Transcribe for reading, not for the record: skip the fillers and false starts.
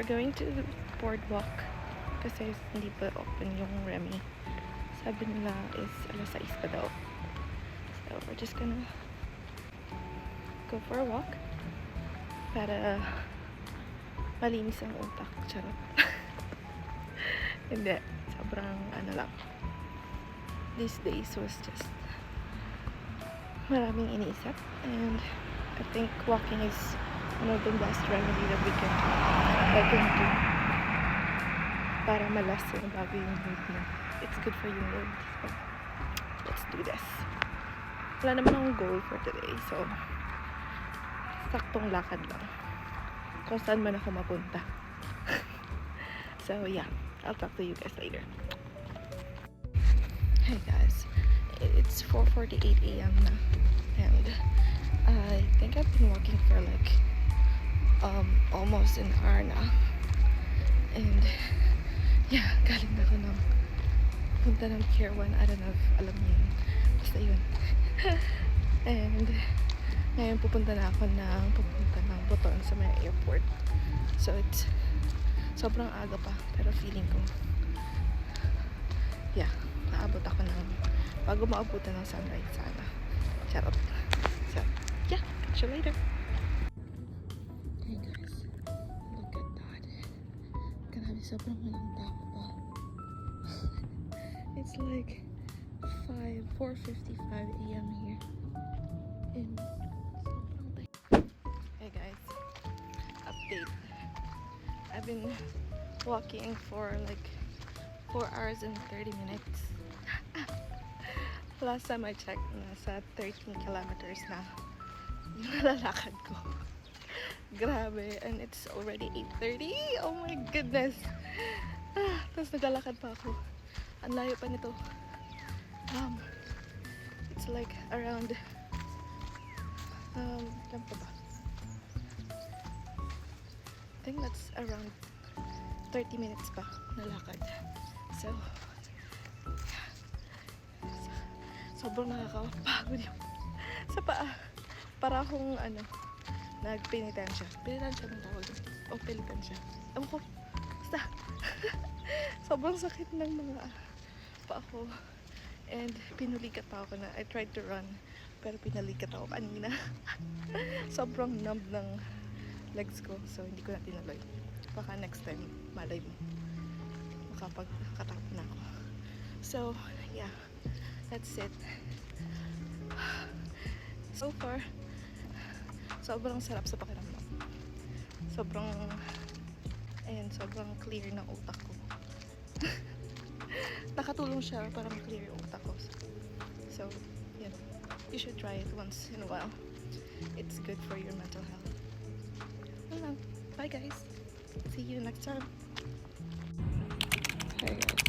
We're going to boardwalk kasi hindi pa open yung Remy. Sabi nila is alas 6 pa daw. So we're just gonna go for a walk para malinis ang utak. Charot. Hindi. Sobrang ano lang. These days was just maraming iniisip, and I think walking is one of the best remedy that we can do para malas yung bago yung mood mo. It's good for your mood. So, let's do this. Wala naman akong goal for today, so saktong lakad lang kung saan man ako mapunta. So yeah, I'll talk to you guys later. Hey guys, it's 4:48 a.m. na, and I think I've been walking for like almost an hour na, and yeah, galing na ako ng punta ng Pier 1. I don't know if alam niyo yun, basta yun. And ngayon pupunta ng Buton sa may airport, so it's sobrang aga pa, pero feeling ko yeah, naabot ako ng bago maabutan ng sunrise sana. Charot. So yeah, catch you later. Hey guys, look at that. Grabe, sobrang walang tao pa. It's like 4:55 a.m. here. And sobrang tight. Hey guys, update. I've been walking for like 4 hours and 30 minutes. Last time I checked, nasa 13 kilometers na yung nalalakad ko. Grabe, and it's already 8:30. Oh my goodness. Tapos naglalakad pa ako. Ang layo pa nito. It's like around ilan pa ba? I think that's around 30 minutes pa na lakad. So sobrang nakakapagod yung sa paa. Para akong nagpenitensya. Penitensya ng tawag. O penitensya. Ewan ko. Basta. Sobrang sakit ng mga paa ko. And pinulikat pa ako na. I tried to run, pero pinalikat ako kanina. Sobrang numb ng legs ko. So hindi ko na tinuloy. Baka next time, malay mo, makapagkatapon na ako. So yeah, that's it. So far, sobrang sarap sa pakiramdam. Sobrang clear ng utak ko. Nakatulong siya para ma-clear yung utak ko. So yeah, you should try it once in a while. It's good for your mental health. Well, bye guys. See you next time. Hey guys.